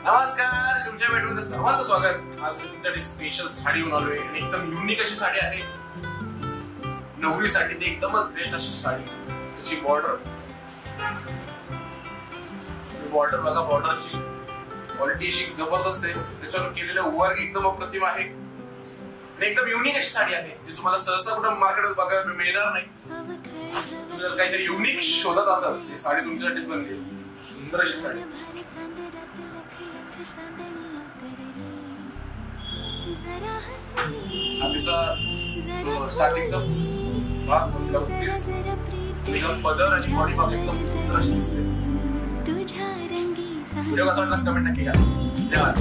नमस्कार, शिवच्या भेटमध्ये सर्वांचं स्वागत। आज मी तुमच्यासाठी स्पेशल साडी घेऊन आलोय आणि एकदम युनिक अशी साडी आहे। नवरीसाठी ते एकदमच बेस्ट अशी साडी। त्याची बॉर्डर बघा, बॉर्डरची क्वालिटी अशी जबरदस्त आहे। त्याच्यावर केलेलं वर्क एकदम अप्रतिम आहे आणि एकदम युनिक अशी साडी आहे जी तुम्हाला सहसा कुठं मार्केटमध्ये बघायला मिळणार नाही। तुम्ही जर काहीतरी युनिक शोधत असाल ही साडी तुमच्यासाठीच बनली। सुंदर अशी साडी। स्टार्टिंगचा भाग पदर आणि बॉडी भाग एकदम सुंदर अशी दिसते। व्हिडिओ कसा वाटला कमेंट नक्की करा। धन्यवाद।